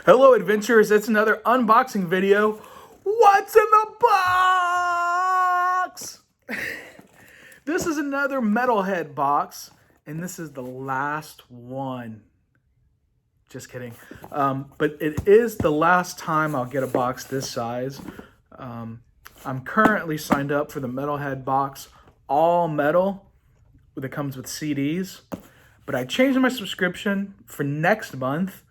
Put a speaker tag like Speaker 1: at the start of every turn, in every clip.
Speaker 1: Hello adventurers, it's another unboxing video. What's in the box? This is another Metalhead box, and this is the last one. Just kidding. But it is the last time I'll get a box this size. I'm currently signed up for the Metalhead Box all metal that comes with CDs, but I changed my subscription for next month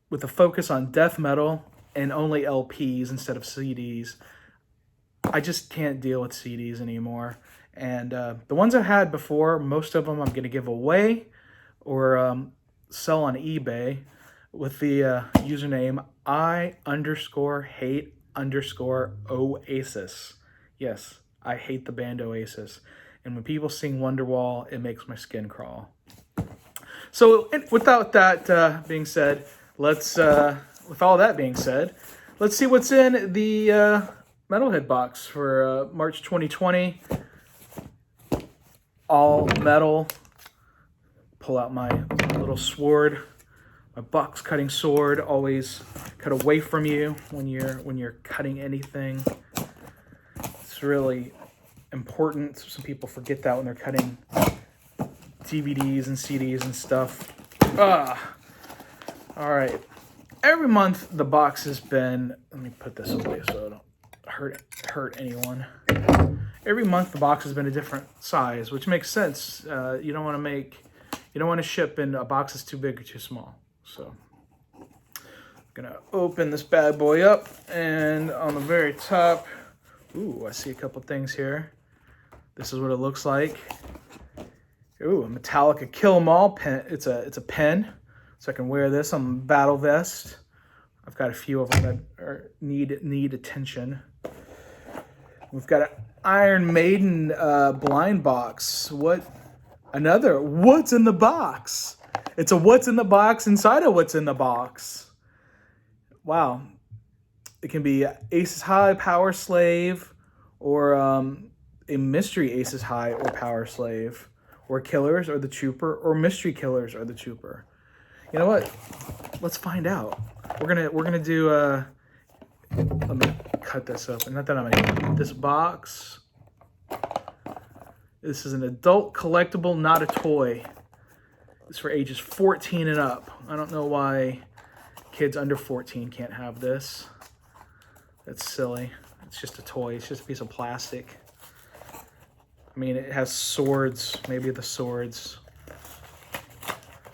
Speaker 1: with a focus on death metal and only LPs instead of CDs. I just can't deal with CDs anymore. And the ones I had before, most of them I'm going to give away or sell on eBay with the username I_hate_Oasis. Yes, I hate the band Oasis. And when people sing Wonderwall, it makes my skin crawl. So without that being said, let's see what's in the Metalhead box for March 2020. All metal. Pull out my little sword, my box cutting sword. Always cut away from you when you're cutting anything. It's really important. Some people forget that when they're cutting DVDs and CDs and stuff. All right. Every month the box has been, let me put this away so I don't hurt anyone. Every month the box has been a different size, which makes sense. You don't want to ship in a box that's too big or too small. So I'm gonna open this bad boy up, and on the very top, ooh, I see a couple things here. This is what it looks like. Ooh, a Metallica Kill 'Em All pen. It's a pen. So I can wear this on the battle vest. I've got a few of them that need attention. We've got an Iron Maiden blind box. What's in the box? It's a what's in the box inside of what's in the box. Wow. It can be Aces High, Power Slave, or a Mystery Aces High or Power Slave, or Killers or the Trooper, or Mystery Killers or the Trooper. You know what? Let's find out. We're gonna do. Let me cut this open. Not that I'm gonna this box. This is an adult collectible, not a toy. It's for ages 14 and up. I don't know why kids under 14 can't have this. That's silly. It's just a toy. It's just a piece of plastic. I mean, it has swords. Maybe the swords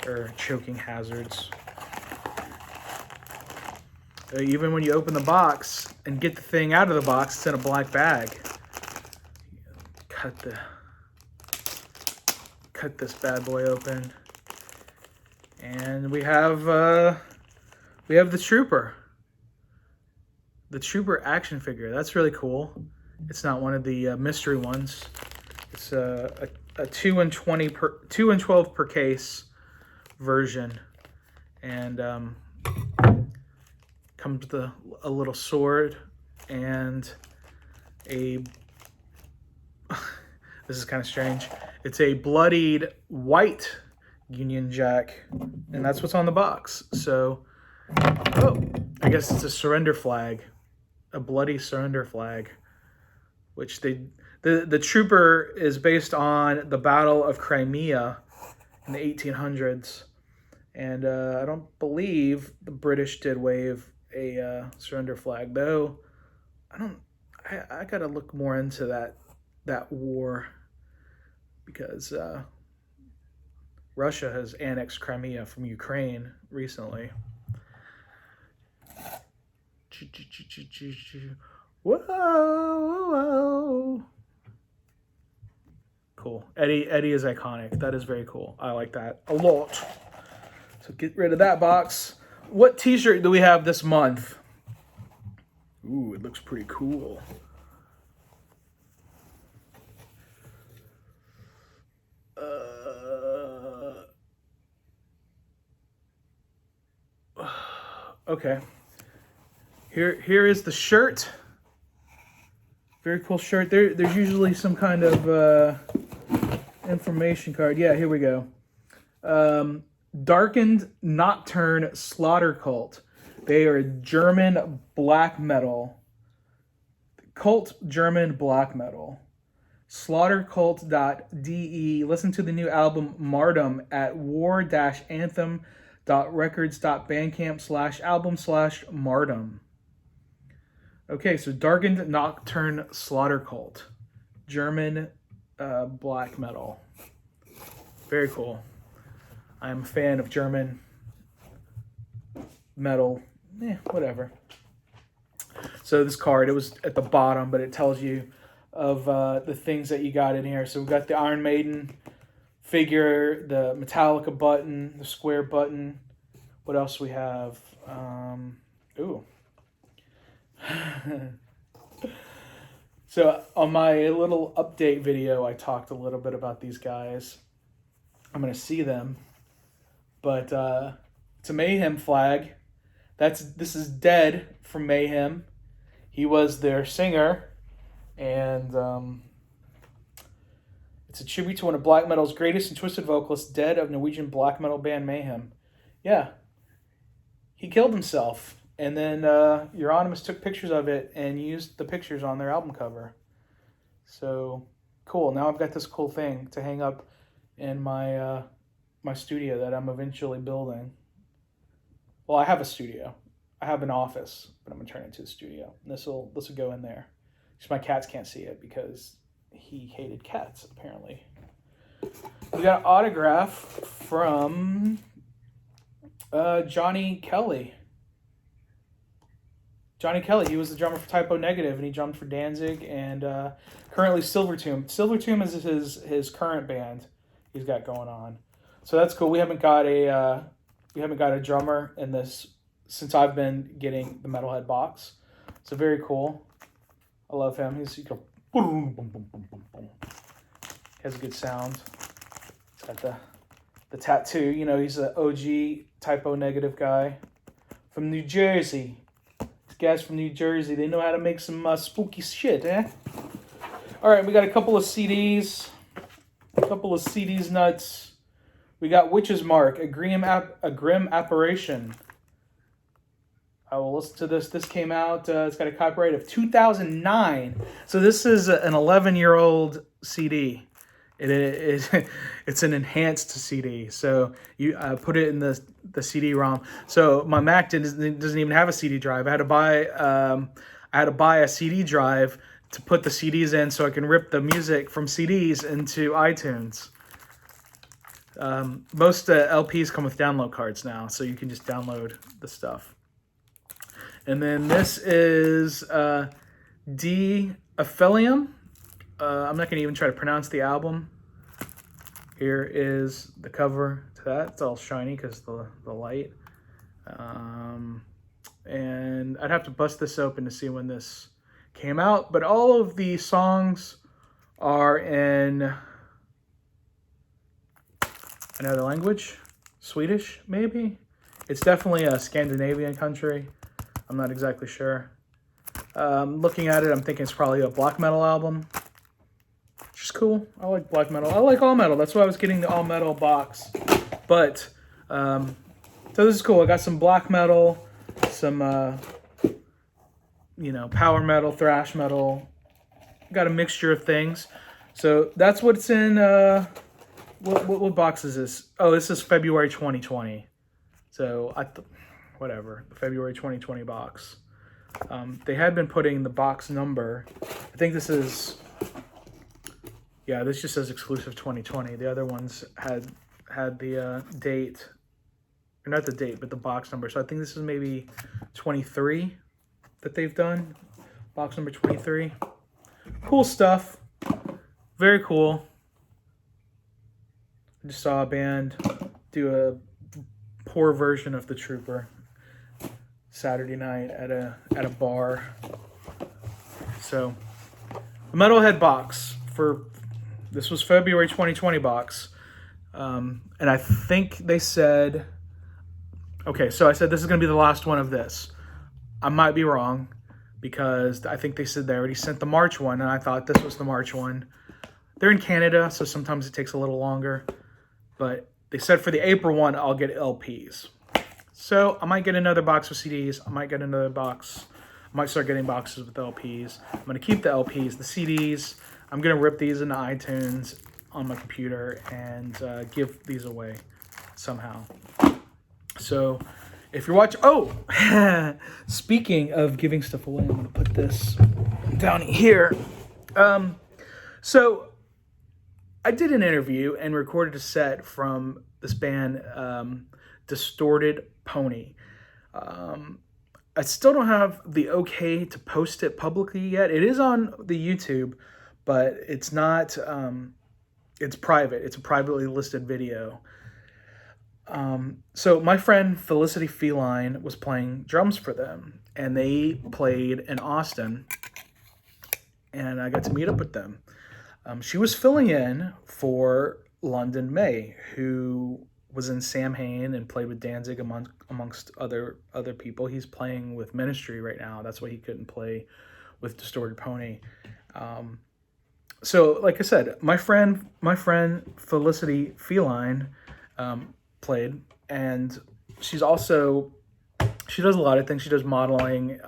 Speaker 1: or choking hazards. Even when you open the box and get the thing out of the box, it's in a black bag. Cut this bad boy open, and we have the Trooper. The Trooper action figure. That's really cool. It's not one of the mystery ones. It's a 2 and 12 per case version, and comes with a little sword and a this is kind of strange. It's a bloodied white Union Jack, and that's what's on the box. So, I guess it's a surrender flag, a bloody surrender flag, which the Trooper is based on the Battle of Crimea in the 1800s. And I don't believe the British did wave a surrender flag, though. I gotta look more into that war, because Russia has annexed Crimea from Ukraine recently. Whoa. Cool. Eddie is iconic. That is very cool. I like that a lot. So get rid of that box. What t-shirt do we have this month? Ooh, it looks pretty cool. Okay. Here is the shirt. Very cool shirt. There's usually some kind of information card. Yeah, here we go. Darkened Nocturne Slaughter Cult. They are German black metal. Cult German black metal. Slaughtercult.de. Listen to the new album Martyrdom at war-anthem.records.bandcamp/album/martyrdom. Okay, so Darkened Nocturne Slaughter Cult. German black metal. Very cool. I'm a fan of German metal. Whatever. So this card, it was at the bottom, but it tells you of the things that you got in here. So we got the Iron Maiden figure, the Metallica button, the square button. What else we have? Ooh. So on my little update video, I talked a little bit about these guys. I'm going to see them. But it's a Mayhem flag. This is Dead from Mayhem. He was their singer. And it's a tribute to one of black metal's greatest and twisted vocalists, Dead of Norwegian black metal band Mayhem. Yeah. He killed himself. And then Euronymous took pictures of it and used the pictures on their album cover. So, cool. Now I've got this cool thing to hang up in my my studio that I'm eventually building. Well, I have a studio. I have an office, but I'm going to turn it into a studio. And this will go in there. Just my cats can't see it because he hated cats, apparently. We got an autograph from Johnny Kelly. Johnny Kelly, he was the drummer for Typo Negative, and he drummed for Danzig and currently Silvertomb. Silvertomb is his current band he's got going on. So that's cool. We haven't got a drummer in this since I've been getting the Metalhead box. So very cool. I love him. He goes boom, boom, boom, boom, boom, boom. He has a good sound. He's got the tattoo. You know, he's an OG Typo Negative guy from New Jersey. These guys from New Jersey, they know how to make some spooky shit, eh? All right, we got a couple of CDs. Nuts. We got Witch's Mark, a grim apparition. I will listen to this. This came out, it's got a copyright of 2009. So this is an 11-year-old CD. It's an enhanced CD. So you put it in the CD-ROM. So my Mac doesn't even have a CD drive. I had to buy a CD drive to put the CDs in so I can rip the music from CDs into iTunes. Most LPs come with download cards now, so you can just download the stuff. And then this is D. Aphelium. I'm not going to even try to pronounce the album. Here is the cover to that. It's all shiny because the light. And I'd have to bust this open to see when this came out. But all of the songs are in another language. Swedish, maybe? It's definitely a Scandinavian country. I'm not exactly sure. Looking at it, I'm thinking it's probably a black metal album. Which is cool. I like black metal. I like all metal. That's why I was getting the all metal box. But, so this is cool. I got some black metal, some, power metal, thrash metal. Got a mixture of things. So that's what's in, what box is this? Oh, this is February 2020. So, whatever, the February 2020 box. They had been putting the box number. I think this is, yeah, this just says exclusive 2020. The other ones had the date, or not the date, but the box number. So I think this is maybe 23 that they've done. Box number 23. Cool stuff. Very cool. I just saw a band do a poor version of The Trooper Saturday night at a bar. So the Metalhead box this was February 2020 box. And I think they said, okay, so I said this is going to be the last one of this. I might be wrong because I think they said they already sent the March one, and I thought this was the March one. They're in Canada, so sometimes it takes a little longer. But they said for the April one, I'll get LPs. So I might get another box of CDs. I might get another box. I might start getting boxes with LPs. I'm going to keep the LPs. The CDs, I'm going to rip these into iTunes on my computer and give these away somehow. So if you're watching, speaking of giving stuff away, I'm going to put this down here. So I did an interview and recorded a set from this band, Distorted Pony. I still don't have the okay to post it publicly yet. It is on the YouTube, but it's not, it's private. It's a privately listed video. So my friend Felicity Feline was playing drums for them, and they played in Austin, and I got to meet up with them. She was filling in for London May, who was in Sam Hain and played with Danzig amongst other people. He's playing with Ministry right now. That's why he couldn't play with Distorted Pony. So like I said, my friend Felicity Feline played, and she does a lot of things. She does modeling.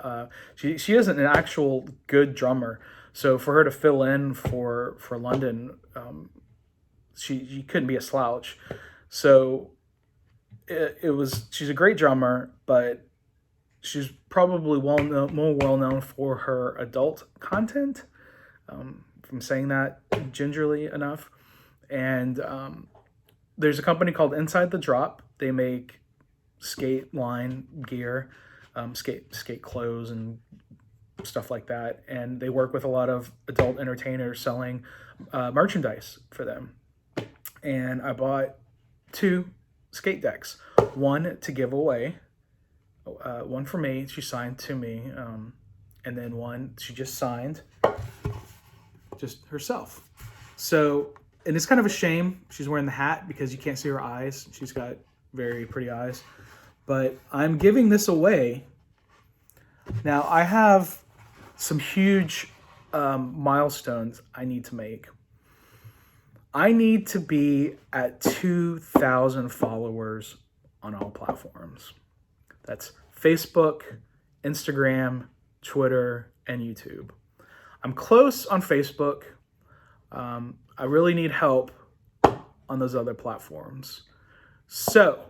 Speaker 1: She isn't an actual good drummer. So for her to fill in for London, she couldn't be a slouch. So she's a great drummer, but she's probably more well known for her adult content. If I'm saying that gingerly enough. And there's a company called Inside the Drop. They make skate line gear, skate clothes and stuff like that. And they work with a lot of adult entertainers selling merchandise for them. And I bought 2 skate decks, one to give away, one for me, she signed to me, and then one she just signed just herself. So, and it's kind of a shame she's wearing the hat because you can't see her eyes. She's got very pretty eyes, but I'm giving this away. Now I have some huge milestones I need to make. I need to be at 2,000 followers on all platforms. That's Facebook, Instagram, Twitter, and YouTube. I'm close on Facebook. I really need help on those other platforms. So,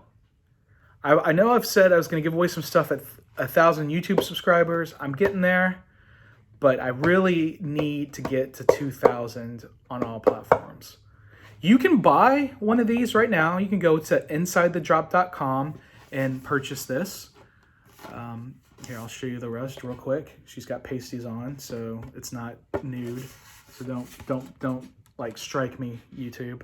Speaker 1: I know I've said I was going to give away some stuff at 1,000 YouTube subscribers. I'm getting there, but I really need to get to 2,000 on all platforms. You can buy one of these right now. You can go to insidethedrop.com and purchase this. Here, I'll show you the rest real quick. She's got pasties on, so it's not nude. So don't like strike me, YouTube.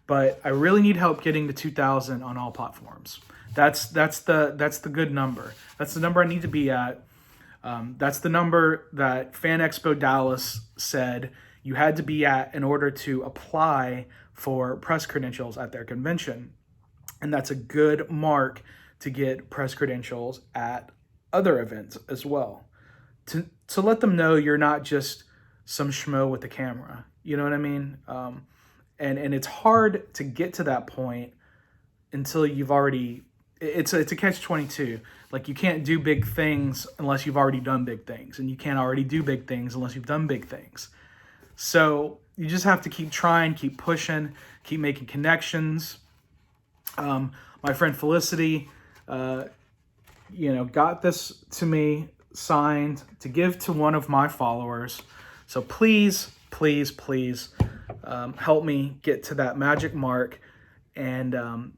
Speaker 1: But I really need help getting to 2,000 on all platforms. That's the good number. That's the number I need to be at. That's the number that Fan Expo Dallas said you had to be at in order to apply for press credentials at their convention. And that's a good mark to get press credentials at other events as well. To let them know you're not just some schmo with the camera. You know what I mean? And it's hard to get to that point until you've already... It's a catch-22. Like, you can't do big things unless you've already done big things. And you can't already do big things unless you've done big things. So you just have to keep trying, keep pushing, keep making connections. My friend Felicity, got this to me signed to give to one of my followers. So please, please, please help me get to that magic mark. And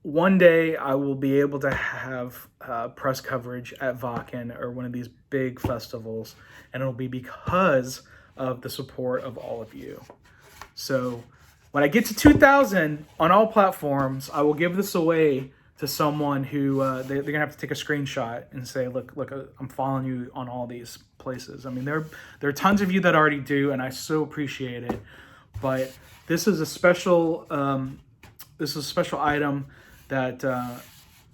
Speaker 1: one day I will be able to have press coverage at Wacken or one of these big festivals. And it'll be because of the support of all of you. So when I get to 2,000 on all platforms, I will give this away to someone who they're gonna have to take a screenshot and say, look, I'm following you on all these places. I mean, there are tons of you that already do, and I so appreciate it. But this is a special item that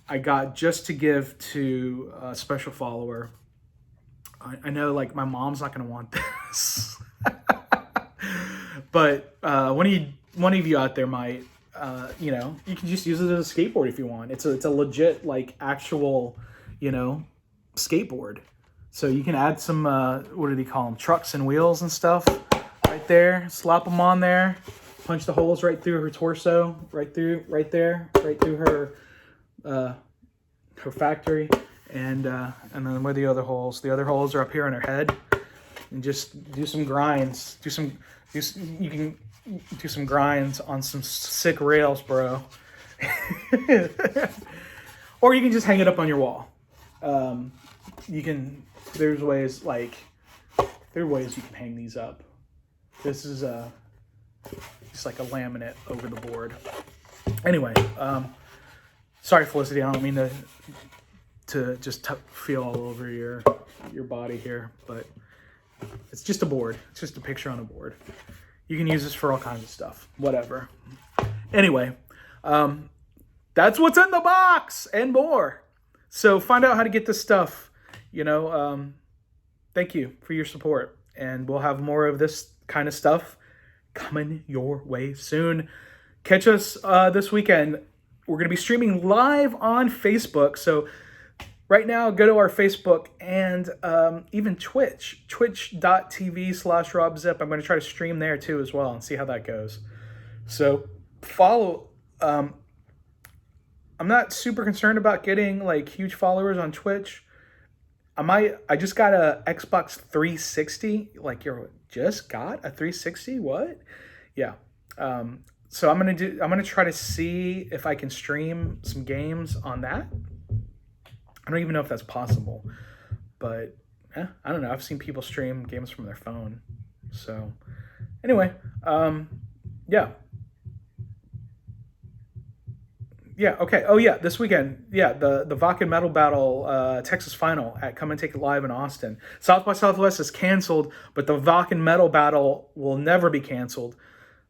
Speaker 1: I got just to give to a special follower. I know, like, my mom's not gonna want this, but one of you out there might. you know, you can just use it as a skateboard if you want. It's a legit, like, actual, you know, skateboard. So you can add some, what do they call them? Trucks and wheels and stuff right there. Slap them on there. Punch the holes right through her torso, right there, right through her her factory. And then where are the other holes? The other holes are up here on her head. And just do some grinds. You can do some grinds on some sick rails, bro. Or you can just hang it up on your wall. There's ways you can hang these up. This is just like a laminate over the board. Anyway, sorry Felicity, I don't mean to just feel all over your body here, but it's just a board. It's just a picture on a board. You can use this for all kinds of stuff, whatever. Anyway, that's what's in the box and more. So find out how to get this stuff. You know, thank you for your support. And we'll have more of this kind of stuff coming your way soon. Catch us this weekend. We're going to be streaming live on Facebook. So right now, go to our Facebook and even Twitch. Twitch.tv/RobZip. I'm going to try to stream there too as well and see how that goes. So follow. I'm not super concerned about getting like huge followers on Twitch. I just got a Xbox 360. Like, you just got a 360? What? Yeah. So I'm gonna try to see if I can stream some games on that. I don't even know if that's possible, but I don't know. I've seen people stream games from their phone. So anyway, yeah. Yeah, okay. Oh, yeah, this weekend. Yeah, the Vakken Metal Battle Texas Final at Come and Take It Live in Austin. South by Southwest is canceled, but the Vakken Metal Battle will never be canceled.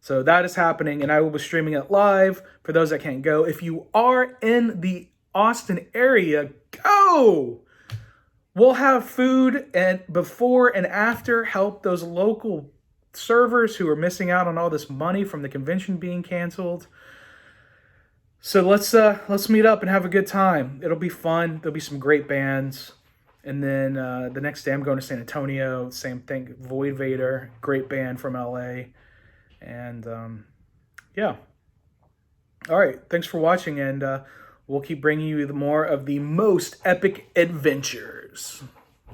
Speaker 1: So that is happening, and I will be streaming it live for those that can't go. If you are in the Austin area, go! We'll have food and before and after, help those local servers who are missing out on all this money from the convention being canceled. So let's meet up and have a good time. It'll be fun. There'll be some great bands. And then the next day I'm going to San Antonio. Same thing. Void Vader, great band from LA. And yeah. All right. Thanks for watching. And we'll keep bringing you more of the most epic adventures.